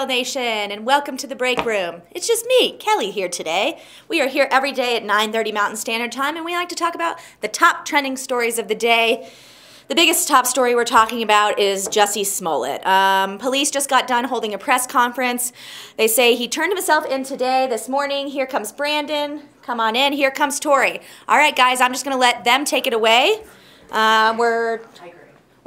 DBL Nation, and welcome to the break room. It's just me, Kelly, here today. We are here every day at 9:30 Mountain Standard Time, and we like to talk about the top trending stories of the day. The biggest top story we're talking about is Jussie Smollett. Police just got done holding a press conference. They say he turned himself in today, this morning. Here comes Brandon. Come on in. Here comes Tori. All right, guys, I'm just going to let them take it away. We're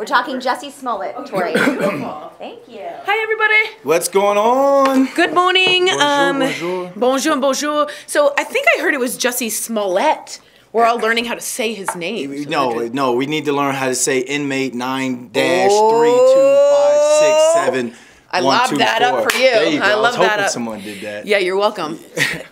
talking Jussie Smollett, Tori. Thank you. Hi, everybody. What's going on? Good morning. Bonjour, bonjour, bonjour. So I think I heard it was Jussie Smollett. We're all learning how to say his name. No, we need to learn how to say inmate 9-32567. I lobbed that up for you. There you go. I love that up. Someone did that. Yeah, you're welcome.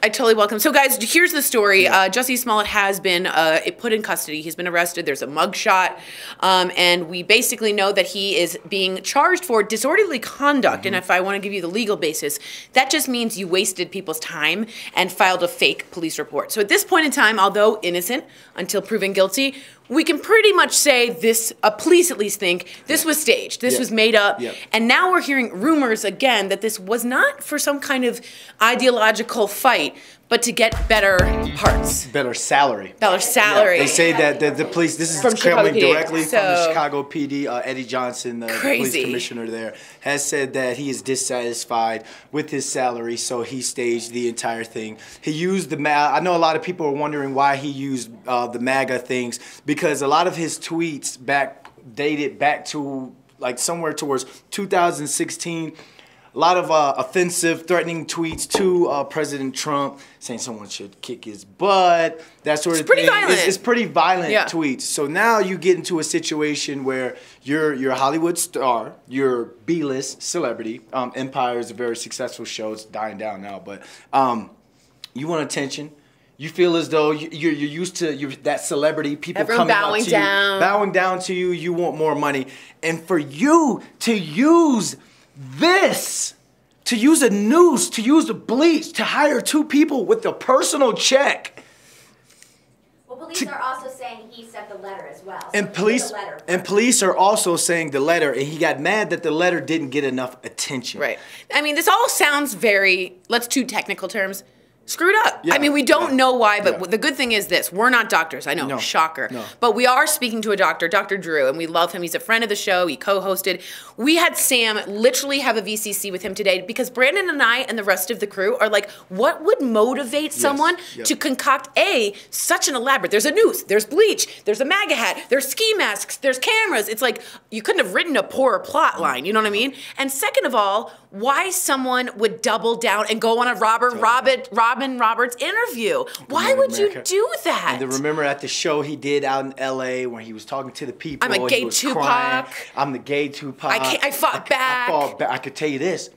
I totally welcome. So, guys, here's the story. Jussie Smollett has been put in custody. He's been arrested. There's a mugshot, and we basically know that he is being charged for disorderly conduct. And if I want to give you the legal basis, that just means you wasted people's time and filed a fake police report. So, at this point in time, although innocent until proven guilty, we can pretty much say this, police at least think, this was staged, this was made up, and now we're hearing rumors again that this was not for some kind of ideological fight, but to get better parts. Better salary. Better salary. Yeah, they say that the police, this is coming directly from the Chicago PD, Eddie Johnson, the police commissioner there, has said that he is dissatisfied with his salary, so he staged the entire thing. He used the I know a lot of people are wondering why he used the MAGA things, because a lot of his tweets dated back to like somewhere towards 2016. A lot of offensive, threatening tweets to President Trump, saying someone should kick his butt, that sort of thing. Pretty violent. It's pretty violent tweets. So now you get into a situation where you're a Hollywood star, you're B-list celebrity. Empire is a very successful show. It's dying down now, but you want attention. You feel as though you're used to that celebrity, people coming up to you, bowing down to you. You want more money, and for you to use this, to use a noose, to use a bleach, to hire two people with a personal check. Well, police are also saying he sent the letter as well. So and police are also saying the letter, and he got mad that the letter didn't get enough attention. Right. I mean, this all sounds very, let's do technical terms, screwed up. Yeah. I mean, we don't know why, but the good thing is this. We're not doctors. I know, shocker. No. But we are speaking to a doctor, Dr. Drew, and we love him. He's a friend of the show. He co-hosted. We had Sam literally have a VCC with him today because Brandon and I and the rest of the crew are like, what would motivate someone to concoct such an elaborate, there's a noose, there's bleach, there's a MAGA hat, there's ski masks, there's cameras. It's like, you couldn't have written a poorer plot line, you know what I mean? And second of all, why someone would double down and go on a Robin Roberts interview. Why would you do that? And remember at the show he did out in L.A. where he was talking to the people. I'm a gay Tupac. Crying. I'm the gay Tupac. I fought back. I could tell you this.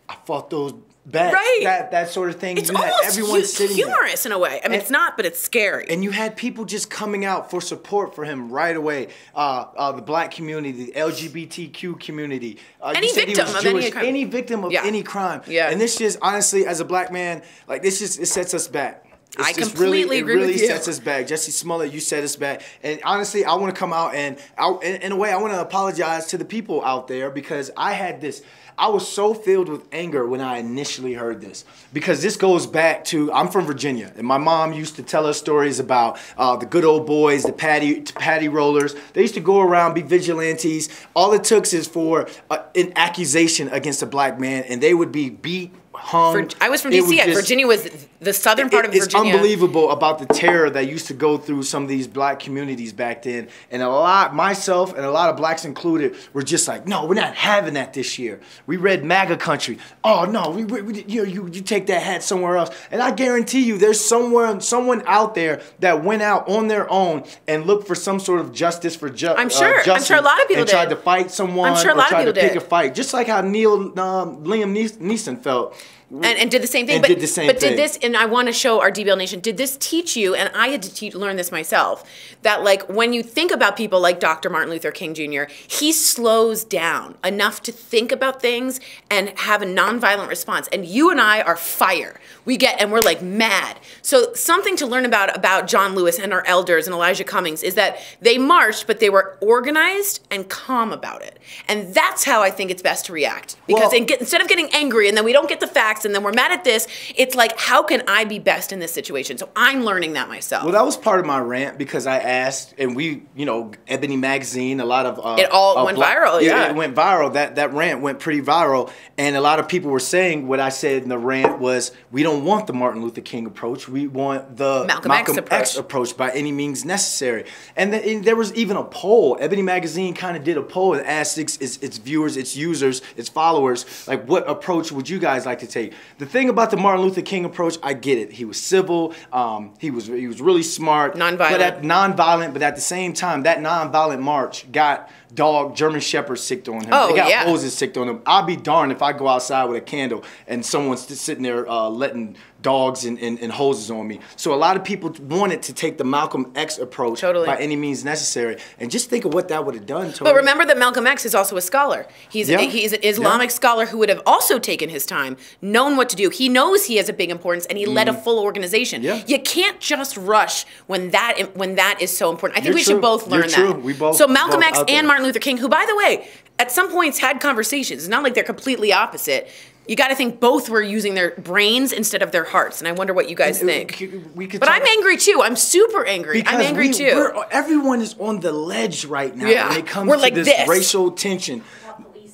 I fought those back. Right. That sort of thing. It's you had almost everyone sitting humorous in a way. I mean, it's not, but it's scary. And you had people just coming out for support for him right away. The black community, the LGBTQ community. Any victim of any crime. Any victim of any crime. Yeah. And this just, honestly, as a black man, like it sets us back. I completely agree with you. It really sets us back. Jussie Smollett, you set us back. And honestly, I want to come out and, in a way, I want to apologize to the people out there because I was so filled with anger when I initially heard this. Because this goes back to, I'm from Virginia, and my mom used to tell us stories about the good old boys, the patty rollers. They used to go around, be vigilantes. All it took is for an accusation against a black man, and they would be beat, hung. I was from D.C. Virginia was the southern part of Virginia. It's unbelievable about the terror that used to go through some of these black communities back then. And myself and a lot of blacks included, were just like, no, we're not having that this year. We read MAGA country. Oh, no, you take that hat somewhere else. And I guarantee you there's someone out there that went out on their own and looked for some sort of justice for I'm sure a lot of people and tried to fight someone or tried to pick a fight. Just like how Liam Neeson felt And did the same thing. And did the same but thing. Did this, and I want to show our DBL Nation, did this teach you, and I had to learn this myself, that like when you think about people like Dr. Martin Luther King Jr., he slows down enough to think about things and have a nonviolent response. And you and I are fire. And we're like mad. So something to learn about John Lewis and our elders and Elijah Cummings is that they marched, but they were organized and calm about it. And that's how I think it's best to react. Because instead of getting angry and then we don't get the facts and then we're mad at this, it's like, how can I be best in this situation? So I'm learning that myself. Well, that was part of my rant because I asked, and we, Ebony Magazine, a lot of... it all went viral, yeah. It went viral. That rant went pretty viral. And a lot of people were saying what I said in the rant was, we don't want the Martin Luther King approach. We want the Malcolm X approach by any means necessary. And there was even a poll. Ebony Magazine kind of did a poll and asked its viewers, its users, its followers, like, what approach would you guys like to take? The thing about the Martin Luther King approach, I get it. He was civil. He was really smart. Nonviolent. But at the same time, that nonviolent march got German Shepherds sicked on him. Oh, they got hoses sicked on him. I'll be darned if I go outside with a candle and someone's sitting there letting dogs and hoses on me. So a lot of people wanted to take the Malcolm X approach by any means necessary. And just think of what that would have done to But remember that Malcolm X is also a scholar. He's an Islamic scholar who would have also taken his time, known what to do. He knows he has a big importance, and he led a full organization. Yeah. You can't just rush when that is so important. I think we should both learn that. True. We both. So Malcolm X and Martin Luther King, who, by the way, at some points had conversations. It's not like they're completely opposite. You got to think both were using their brains instead of their hearts, and I wonder what you guys think. But I'm angry too. I'm super angry. I'm angry too. Everyone is on the ledge right now when it comes to this racial tension.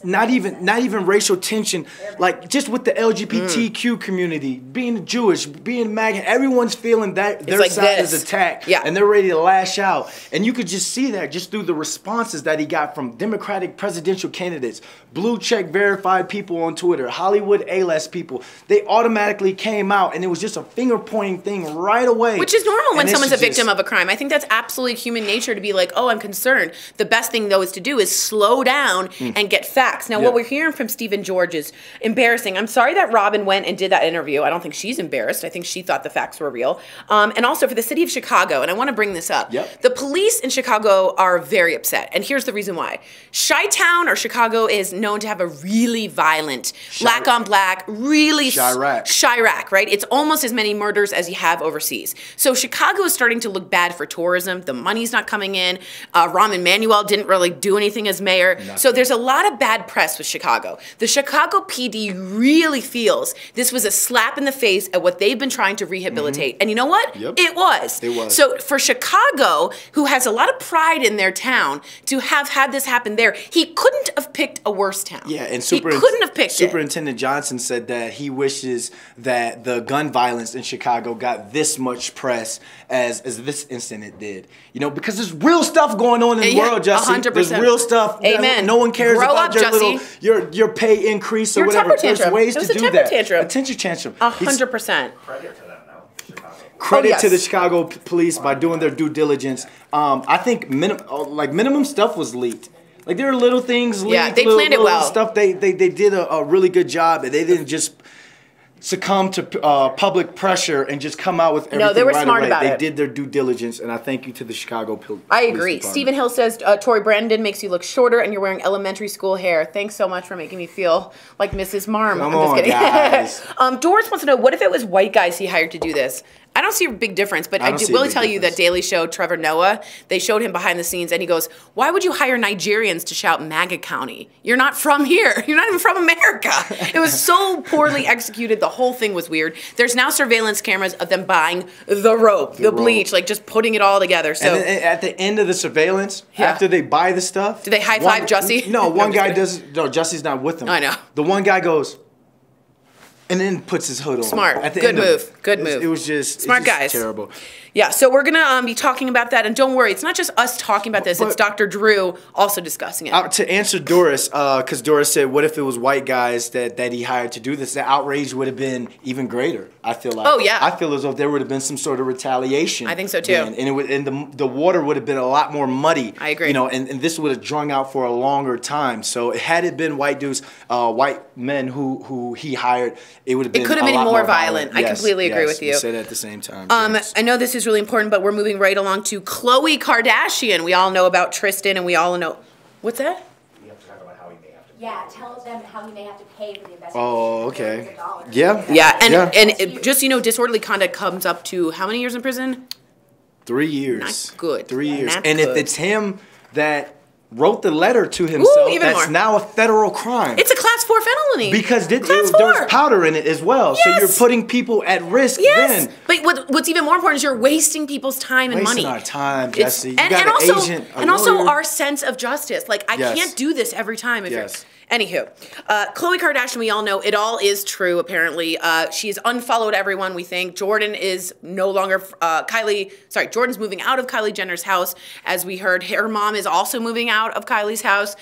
Not even racial tension, like just with the LGBTQ community, being Jewish, being MAGA, everyone's feeling that their side is attacked, and they're ready to lash out. And you could just see that just through the responses that he got from Democratic presidential candidates, blue check verified people on Twitter, Hollywood A-list people. They automatically came out, and it was just a finger pointing thing right away. Which is normal when someone's a victim of a crime. I think that's absolutely human nature to be like, oh, I'm concerned. The best thing though is to do is slow down and get facts. Now, what we're hearing from Stephen George is embarrassing. I'm sorry that Robin went and did that interview. I don't think she's embarrassed. I think she thought the facts were real. And also for the city of Chicago, and I want to bring this up. The police in Chicago are very upset, and here's the reason why. Chi-Town or Chicago is known to have a really violent, black on black, really... Chirac, right? It's almost as many murders as you have overseas. So Chicago is starting to look bad for tourism. The money's not coming in. Rahm Emanuel didn't really do anything as mayor. So there's a lot of bad press with Chicago. The Chicago PD really feels this was a slap in the face at what they've been trying to rehabilitate. And you know what? It was. So for Chicago, who has a lot of pride in their town, to have had this happen there, he couldn't have picked a worse town. Yeah, and he couldn't have picked Superintendent Johnson said that he wishes that the gun violence in Chicago got this much press as this incident did. Because there's real stuff going on in the world, Jussie. 100%. There's real stuff. Amen. No one cares about your pay increase or whatever. There's ways to do that. Attention tantrum. 100%. Credit to the Chicago police by doing their due diligence. I think minimum stuff was leaked. Like there are little things leaked. Yeah, they planned it well. Stuff they did a really good job, and they didn't just succumb to public pressure and just come out with everything. No, they were right smart away. about it. They did their due diligence, and I thank you to the Chicago Police. I agree. Stephen Hill says, Tori Brandon makes you look shorter and you're wearing elementary school hair. Thanks so much for making me feel like Mrs. Marm. Come on, guys. Doris wants to know, what if it was white guys he hired to do this? I don't see a big difference, but I will tell you that Daily Show, Trevor Noah, they showed him behind the scenes, and he goes, why would you hire Nigerians to shout MAGA County? You're not from here. You're not even from America. It was so poorly executed. The whole thing was weird. There's now surveillance cameras of them buying the rope, the bleach, like just putting it all together. So and then at the end of the surveillance, after they buy the stuff. Do they high-five Jussie? No, one guy does. No, Jussie's not with them. I know. The one guy goes, and then puts his hood on. Smart. At the Good end move. Good move. It was just smart guys. Terrible. Yeah, so we're gonna be talking about that, and don't worry, it's not just us talking about this. It's Dr. Drew also discussing it. To answer Doris, because Doris said, "What if it was white guys that he hired to do this?" The outrage would have been even greater. I feel like. Oh yeah. I feel as though there would have been some sort of retaliation. I think so too. And it would, and the water would have been a lot more muddy. I agree. You know, and this would have drawn out for a longer time. So had it been white dudes, white men who he hired, it would have been. It could have been more violent. I completely agree with you. We said it at the same time. Yes. I know this is really important, but we're moving right along to Khloe Kardashian. We all know about Tristan, and we all know what's that? Yeah, tell them how you may have to pay for the investment. Oh, okay. Yeah. Yeah, and just disorderly conduct comes up to how many years in prison? 3 years. Not good. 3 years. Not and good. if it's him that wrote the letter to himself, even that's more. now a federal crime. It's a class 4 felony. Because there's 4. powder in it as well. Yes. So you're putting people at risk Yes. then. But what's even more important is you're wasting people's time and money. Wasting our time, Jesse. You And got an agent, a also lawyer. our sense of justice. Like, I can't do this every time. If Yes. Anywho, Khloe Kardashian, we all know it all is true, apparently. She's unfollowed everyone, we think. Jordan is no longer, Jordan's moving out of Kylie Jenner's house. As we heard, her mom is also moving out of Kylie's house.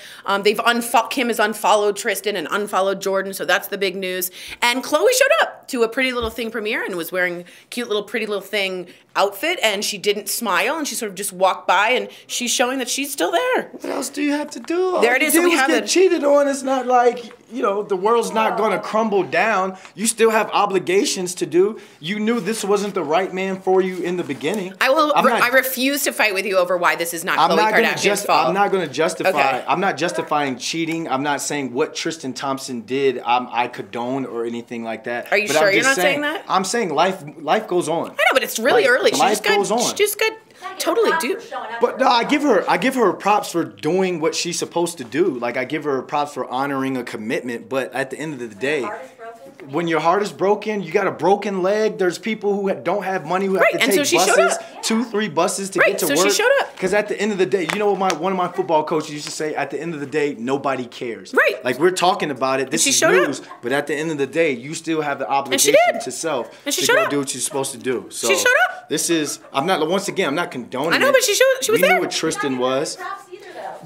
Kim has unfollowed Tristan and unfollowed Jordan, so that's the big news. And Khloe showed up to a Pretty Little Thing premiere and was wearing cute little Pretty Little Thing outfit, and she didn't smile, and she sort of just walked by, and she's showing that she's still there. What else do you have to do? There it is. So we have get cheated on. It's not like, the world's not going to crumble down. You still have obligations to do. You knew this wasn't the right man for you in the beginning. I refuse to fight with you over why this is not Khloe Kardashian's fault. I'm not going to justify. Okay. I'm not justifying cheating. I'm not saying what Tristan Thompson did I condone or anything like that. Are you sure you're not saying that? I'm saying life goes on. I know, but it's really early. Life goes on. She just got totally do. But no, I give her props for doing what she's supposed to do. Like, I give her props for honoring a commitment. But at the end of the day, when your heart is broken, you got a broken leg. There's people who don't have money who have to take buses, 2-3 buses to get to work. So she showed up. Because at the end of the day, you know what one of my football coaches used to say? At the end of the day, nobody cares. Right. Like, we're talking about it. This is news. But at the end of the day, you still have the obligation to self to go do what you're supposed to do. So she showed up. This is. I'm not condoning. I know, but she was we there. We knew what Tristan was.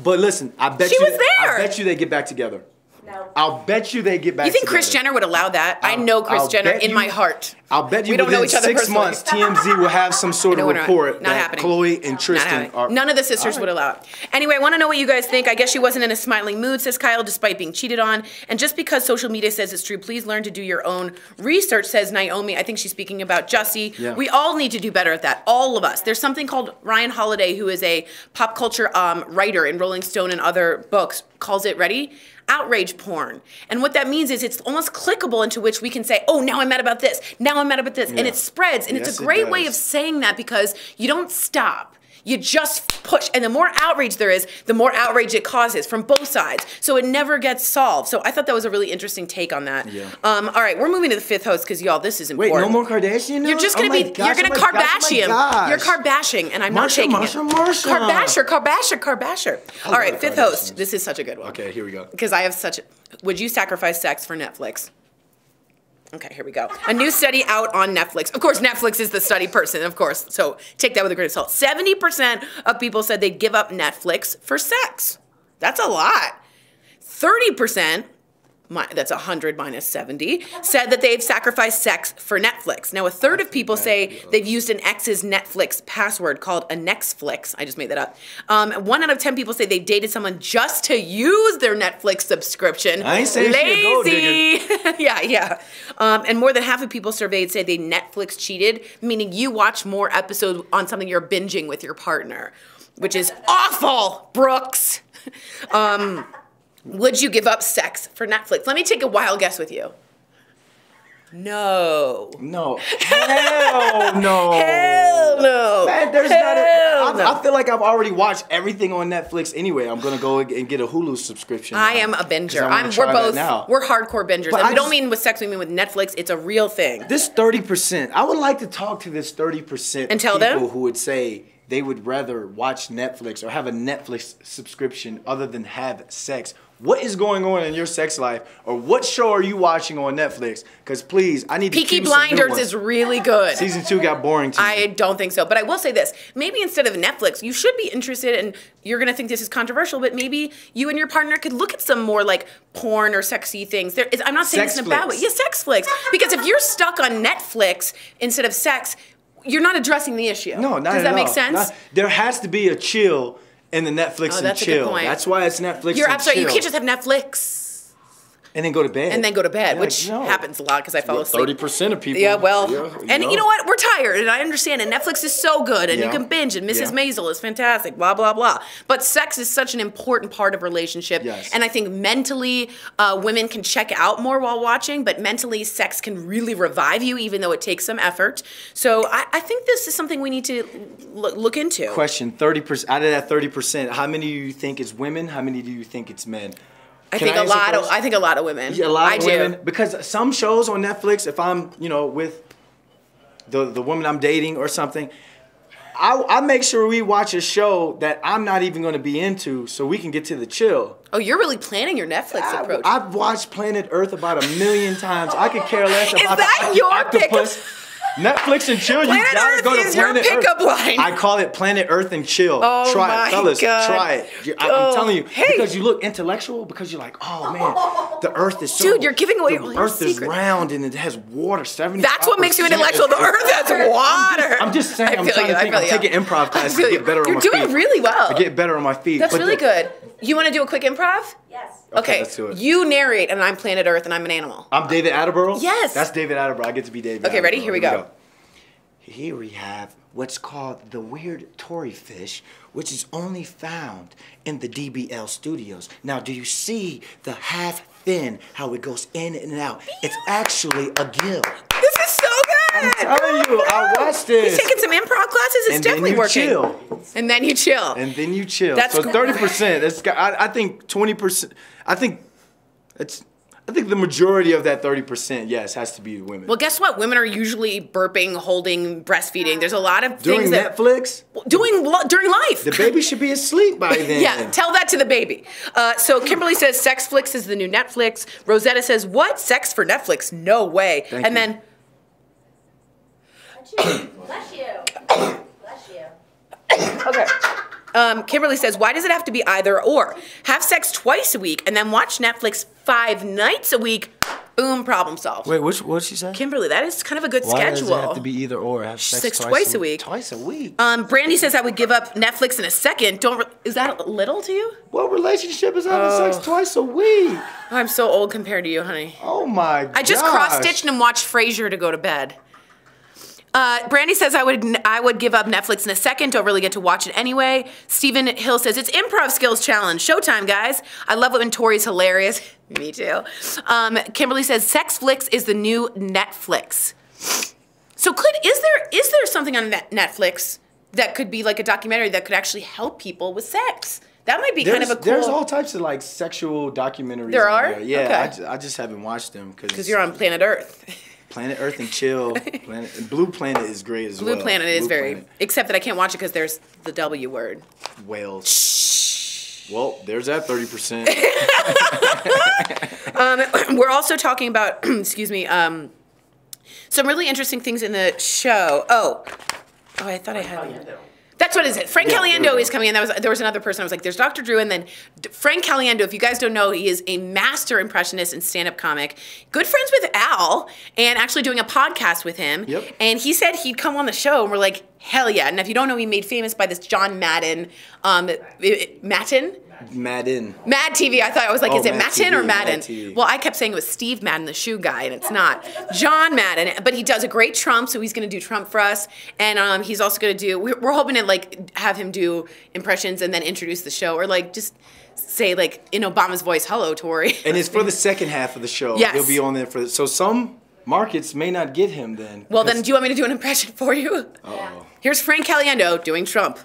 But listen, I bet you they get back together. No. I'll bet you they get back together. You think Kris Jenner would allow that? I know Kris Jenner in my heart. I'll bet you we don't know each other 6 personally. months, TMZ will have some sort of report that Khloe and Tristan are. None of the sisters would allow it. Anyway, I want to know what you guys think. I guess she wasn't in a smiling mood, says Kyle, despite being cheated on. And just because social media says it's true, please learn to do your own research, says Naomi. I think she's speaking about Jussie. Yeah. We all need to do better at that. All of us. There's something called Ryan Holiday, who is a pop culture writer in Rolling Stone and other books, calls it, ready? Outrage porn. And what that means is it's almost clickable into which we can say, oh, now I'm mad about this. Now I'm mad about this. Yeah. And it spreads. And it's a great way of saying that because you don't stop. You just push. And the more outrage there is, the more outrage it causes from both sides. So it never gets solved. So I thought that was a really interesting take on that. Yeah. All right, we're moving to the fifth host because, y'all, this is important. Wait, no more Kardashian? You're just going to you're going to Kardashian. You're Kardashian, and I'm not taking it. Kardashian. All right, fifth host. This is such a good one. Okay, here we go. Because I have would you sacrifice sex for Netflix? Okay, here we go. A new study out on Netflix. Of course, Netflix is the study person, of course. So take that with a grain of salt. 70% of people said they'd give up Netflix for sex. That's a lot. 30%, that's 100 minus 70, said that they've sacrificed sex for Netflix. Now, a third of people say they've used an ex's Netflix password called a Nextflix. I just made that up. 1 out of 10 people say they've dated someone just to use their Netflix subscription. I ain't saying she a gold digger. Yeah. And more than half of people surveyed say they Netflix cheated, meaning you watch more episodes on something you're binging with your partner, which is awful, Brooks. Would you give up sex for Netflix? Let me take a wild guess with you. No. No. Hell no. Hell no. Man, there's I feel like I've already watched everything on Netflix anyway. I'm going to go and get a Hulu subscription. I am a binger. We're hardcore bingers. And we don't mean with sex, we mean with Netflix. It's a real thing. This 30%, I would like to talk to this 30% and tell of people them who would say they would rather watch Netflix or have a Netflix subscription other than have sex what is going on in your sex life, or what show are you watching on Netflix? Because please, I need to Peaky Blinders is really good. Season 2 got boring to me. I don't think so. But I will say this. Maybe instead of Netflix, you should be interested, and you're going to think this is controversial, but maybe you and your partner could look at some more like porn or sexy things. I'm not saying this in a bad way. Yeah, sex flicks. Because if you're stuck on Netflix instead of sex, you're not addressing the issue. No, not at all. Does that make sense? There has to be a chill in the Netflix and that's chill. A good point. That's why it's Netflix You're and absolutely. chill. You can't just have Netflix. And then go to bed. Which happens a lot because I fall asleep. 30% of people. Yeah, well, and you know what? We're tired, and I understand. And Netflix is so good, and you can binge, and Mrs. Maisel is fantastic, blah, blah, blah. But sex is such an important part of relationship. Yes. And I think mentally, women can check out more while watching, but mentally, sex can really revive you, even though it takes some effort. So I think this is something we need to look into. Question, 30%, out of that 30%, how many do you think is women? How many do you think it's men? I think a lot of women. Yeah, a lot of women. Because some shows on Netflix, if I'm, with the woman I'm dating or something, I make sure we watch a show that I'm not even going to be into so we can get to the chill. Oh, you're really planning your Netflix approach. I've watched Planet Earth about 1,000,000 times. I could care less about that your octopus. Netflix and chill, Planet you gotta Earth go to is Planet your pickup Earth. line. I call it Planet Earth and chill. Oh try it, fellas. God. Try it. I'm telling you, because you look intellectual, because you're like, oh man, the Earth is so. Dude, you're giving away all your Earth is secrets. round and it has water. 75%. That's what makes you intellectual. The Earth has water. I'm just saying. I'm trying to think. I'm taking improv classes to get better on my feet. You're doing really well. I get better on my feet. That's really good. You want to do a quick improv? Yes. Okay, let's do it. You narrate, and I'm Planet Earth, and I'm an animal. I'm David Attenborough? Yes. That's David Attenborough. I get to be David Okay, Attenborough. ready? Here we go. Here we have what's called the weird Tory fish, which is only found in the DBL studios. Now, do you see the half fin, how it goes in and out? It's actually a gill. This is so good. I'm telling you, I watched this. He's taking some improv classes. It's definitely working. Chill. And then you chill. And then you chill. That's so great. 30%. That's, I think 20%. I think the majority of that 30%, yes, has to be women. Well, guess what? Women are usually burping, holding, breastfeeding. There's a lot of during things that Netflix? during life. The baby should be asleep by then. Yeah, tell that to the baby. So Kimberly says Sex Flix is the new Netflix. Rosetta says, what? Sex for Netflix? No way. Thank you. Then... Bless you. Bless you. Okay. Kimberly says, why does it have to be either or? Have sex twice a week and then watch Netflix 5 nights a week. Boom, problem solved. Wait, what did she say? Kimberly, that is kind of a good Why schedule. does it have to be either or? Have sex twice a week. Twice a week? Brandy says I would give up Netflix in a second. Is that little to you? What relationship is having sex twice a week? I'm so old compared to you, honey. Oh my god. I just cross-stitched and watched Frasier to go to bed. Brandy says I would give up Netflix in a second. Don't really get to watch it anyway. Stephen Hill says it's improv skills challenge. Showtime, guys. I love it when Tori's hilarious. Me too. Kimberly says Sex Flix is the new Netflix. So is there something on Netflix that could be like a documentary that could actually help people with sex? That might be kind of a cool... There's all types of like sexual documentaries. There are? Yeah, Okay. I just haven't watched them because you're on Planet Earth. Planet Earth and chill. Blue Planet is great as well. Blue Planet is very... Except that I can't watch it because there's the W word. Whales. Shh. Well, there's that 30%. We're also talking about, excuse me, some really interesting things in the show. Oh, I thought I had... That's what it is. Frank Caliendo is coming in. There was another person. I was like, there's Dr. Drew, and then Frank Caliendo. If you guys don't know, he is a master impressionist and stand-up comic. Good friends with Al, and actually doing a podcast with him. Yep. And he said he'd come on the show, and we're like, hell yeah. And if you don't know, he made famous by this John Madden. Madden. Mad TV. I thought I was like, is it Mad Madden TV, or Madden? Mad Well, I kept saying it was Steve Madden, the shoe guy, and it's not. John Madden. But he does a great Trump, so he's going to do Trump for us. And he's also going to do, we're hoping to like have him do impressions and then introduce the show, or like just say like in Obama's voice, hello, Tori. And it's for the second half of the show. Yes. He'll be on there for, so some markets may not get him then. Well, then do you want me to do an impression for you? Uh-oh. Here's Frank Caliendo doing Trump.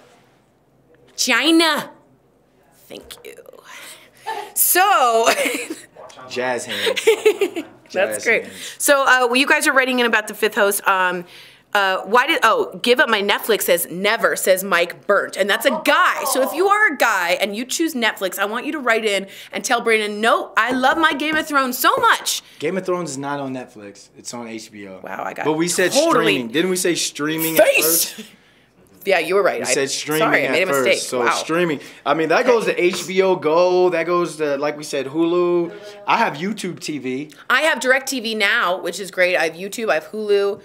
China. Thank you. So, jazz hands. That's great. So, you guys are writing in about the fifth host. Give up my Netflix says never, says Mike Burnt. And that's a guy. So if you are a guy and you choose Netflix, I want you to write in and tell Brandon, no, I love my Game of Thrones so much. Game of Thrones is not on Netflix. It's on HBO. Wow, I got But we said streaming. Didn't we say streaming at first? Yeah, you were right. I said streaming. Sorry, I made a mistake. So streaming. I mean, that goes to HBO Go. That goes to, like we said, Hulu. I have YouTube TV. I have DirecTV Now, which is great. I have YouTube. I have Hulu.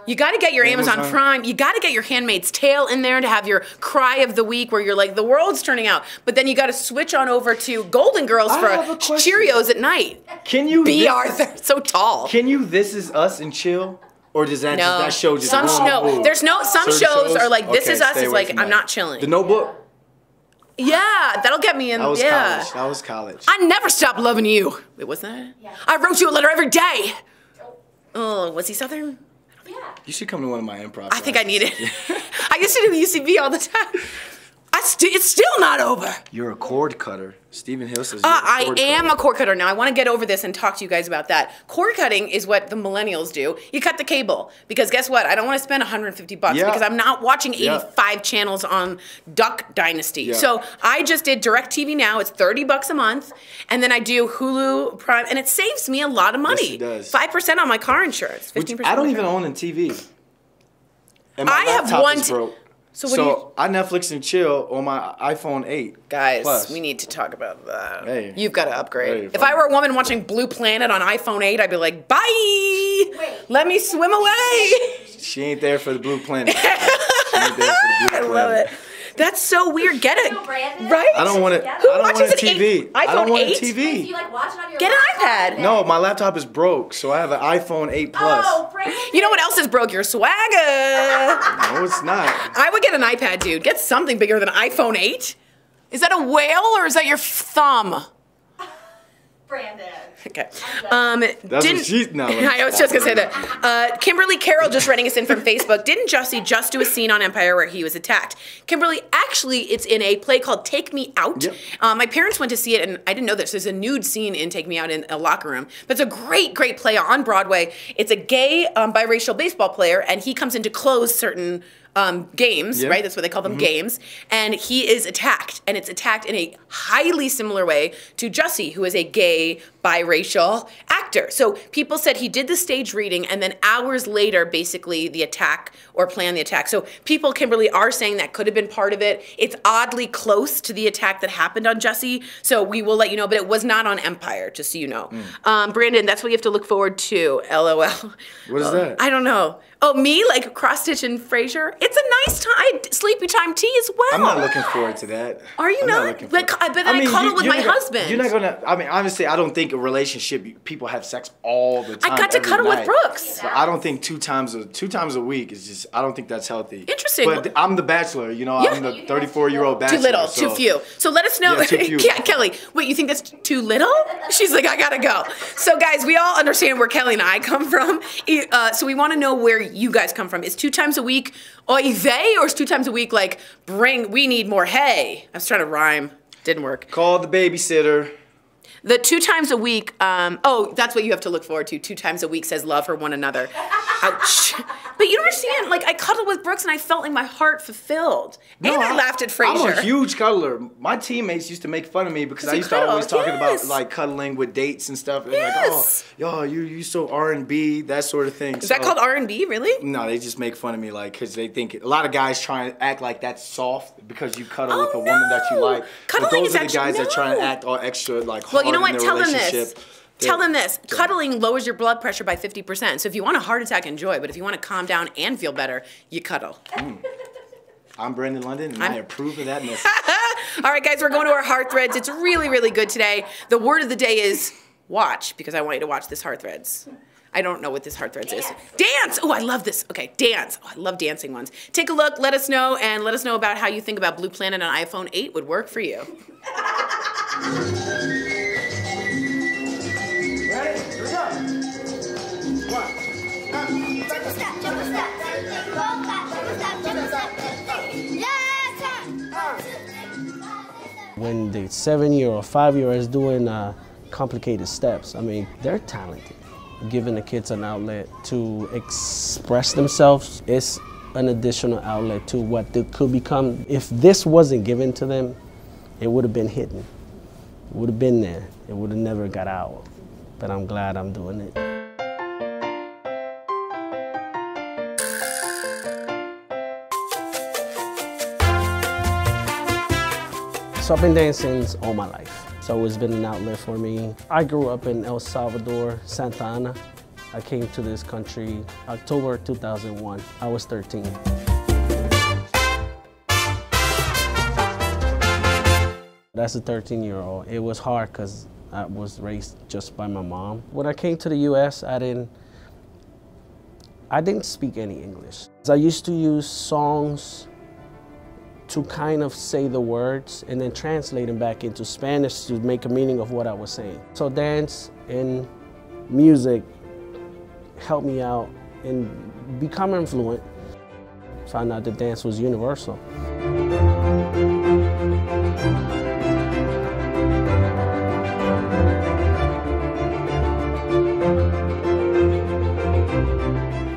You got to get your Amazon Prime. You got to get your Handmaid's Tale in there to have your cry of the week where you're like, the world's turning out. But then you got to switch on over to Golden Girls for Cheerios at night. Can you? B. Arthur, so tall. Can you This Is Us and chill? Or does that that show just some there's no some shows are like This Is Us is like I'm not chilling. The Notebook? Yeah, that'll get me in. That was college. That was college. I never stopped loving you. Wait, what's that? Yeah. I wrote you a letter every day. Oh, was he Southern? Yeah. You should come to one of my improv. I think I need it. I used to do the UCB all the time. It's still not over. You're a cord cutter. Stephen Hill says I am a cord cutter. Now, I want to get over this and talk to you guys about that. Cord cutting is what the millennials do. You cut the cable. Because guess what? I don't want to spend $150 because I'm not watching 85 channels on Duck Dynasty. Yeah. So I just did DirecTV Now. It's $30 a month. And then I do Hulu Prime. And it saves me a lot of money. Yes, it does. 5% on my car insurance. 15%. I don't even own a TV. And I have one. Broke. So I Netflix and chill on my iPhone 8. Guys, Plus. we need to talk about that. Hey. You've got to upgrade. If I were a woman watching Blue Planet on iPhone 8, I'd be like, bye! Let me swim away! She ain't there for the Blue Planet. She ain't there for the Blue Planet. I love it. That's so weird. Get it. Right? I don't want it. Who watches a TV. I don't want a TV. You like watch it on your Get an iPad. No, my laptop is broke, so I have an iPhone 8 Plus. Oh, Brandon. You know what else is broke? Your swagger. No, it's not. I would get an iPad, dude. Get something bigger than iPhone 8. Is that a whale or is that your thumb? Brandon. Okay. That's what she's now. I was just gonna say that. Kimberly Carroll just writing us in from Facebook. Didn't Jussie just do a scene on Empire where he was attacked? Kimberly, actually, it's in a play called Take Me Out. Yep. My parents went to see it, and I didn't know this. There's a nude scene in Take Me Out in a locker room, but it's a great, great play on Broadway. It's a gay biracial baseball player, and he comes in to close certain games, right? That's what they call them, games. And he is attacked, and it's attacked in a highly similar way to Jussie, who is a gay biracial actor. So people said he did the stage reading, and then hours later, basically the attack or planned the attack. So people, Kimberly, are saying that could have been part of it. It's oddly close to the attack that happened on Jussie, so we will let you know, but it was not on Empire, just so you know. Brandon, that's what you have to look forward to, LOL. What is that? I don't know. Oh, me? Like cross-stitch and Frasier? It's a nice time, sleepy time tea as well. I'm not looking forward to that. Are you not? But I cuddle with my husband. You're not gonna. I mean, honestly, I don't think a relationship people have sex all the time. I got to cuddle with Brooks. But I don't think two times a week is just. I don't think that's healthy. Interesting. But I'm the bachelor. You know, I'm the 34-year-old bachelor. Too little, too few. So let us know. Yeah, too few. Kelly, wait, you think that's too little? She's like, I gotta go. So guys, we all understand where Kelly and I come from. So we want to know where you guys come from. Is 2 times a week oy vey, or is 2 times a week like we need more hay? I was trying to rhyme. Didn't work. Call the babysitter. The 2 times a week, that's what you have to look forward to. 2 times a week says love for one another. Ouch. But you don't understand, like I cuddled with Brooks and I felt like my heart fulfilled. No, and I laughed at Frasier. I'm a huge cuddler. My teammates used to make fun of me because I used to always talking about like cuddling with dates and stuff. And like, oh, yo, you so R&B, that sort of thing. Is that called R&B, really? No, they just make fun of me like because they think a lot of guys try to act like that's soft because you cuddle with a woman that you like. Cuddling but those is are the actually, guys that try to act all extra like hard. Well, you know what? In their Tell them relationship. this. Tell them this. Cuddling lowers your blood pressure by 50%. So if you want a heart attack, enjoy. But if you want to calm down and feel better, you cuddle. I'm Brandon London, and I approve of that message. All right, guys, we're going to our Heart Threads. It's really, really good today. The word of the day is watch, because I want you to watch this Heart Threads. I don't know what this Heart Threads is. Dance! Oh, I love this. Okay, dance. Oh, I love dancing ones. Take a look, let us know, and let us know about how you think about Blue Planet on iPhone 8 would work for you. Ready? Here we go. When the 7-year or 5-year is doing complicated steps, I mean, they're talented. giving the kids an outlet to express themselves is an additional outlet to what they could become. If this wasn't given to them, it would have been hidden. It would have been there. It would have never got out. But I'm glad I'm doing it. So I've been dancing all my life. So it's been an outlet for me. I grew up in El Salvador, Santa Ana. I came to this country October 2001. I was 13. That's a 13-year-old. It was hard because I was raised just by my mom. When I came to the US, I didn't speak any English. I used to use songs to kind of say the words and then translate them back into Spanish to make a meaning of what I was saying. So dance and music helped me out in becoming fluent. Found out that dance was universal.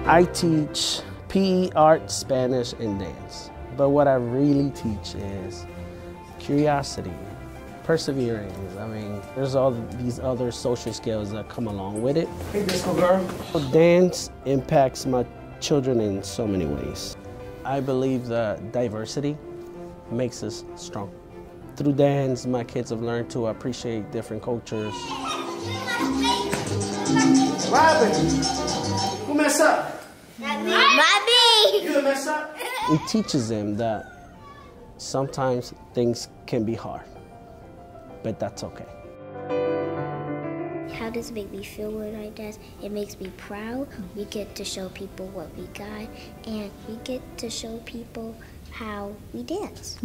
I teach PE, art, Spanish, and dance. But what I really teach is curiosity, perseverance. I mean, there's all these other social skills that come along with it. Hey, disco girl. Dance impacts my children in so many ways. I believe that diversity makes us strong. Through dance, my kids have learned to appreciate different cultures. Robin, who messed up? Bobby! You messed up? It teaches them that sometimes things can be hard, but that's okay. How does it make me feel when I dance? It makes me proud. We get to show people what we got, and we get to show people how we dance.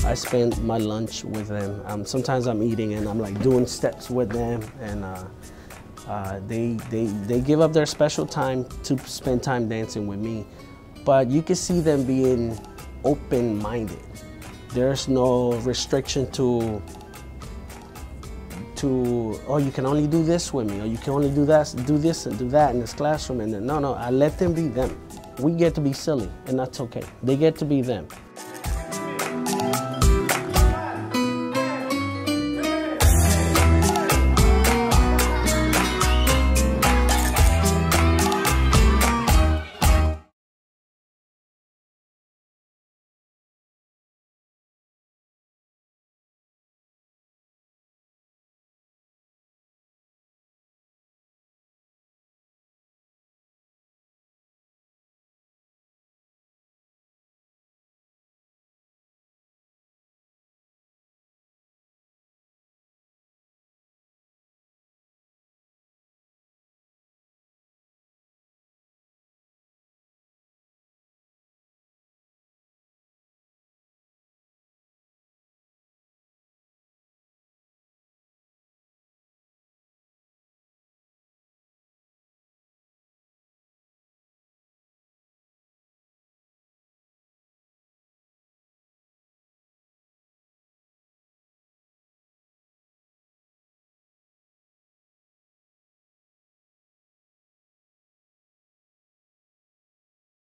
I spend my lunch with them. Sometimes I'm eating and I'm like doing steps with them, and they give up their special time to spend time dancing with me. But you can see them being open-minded. There's no restriction to oh, you can only do this with me, or you can only do this and do that in this classroom. And then, no, I let them be them. We get to be silly, and that's okay. They get to be them.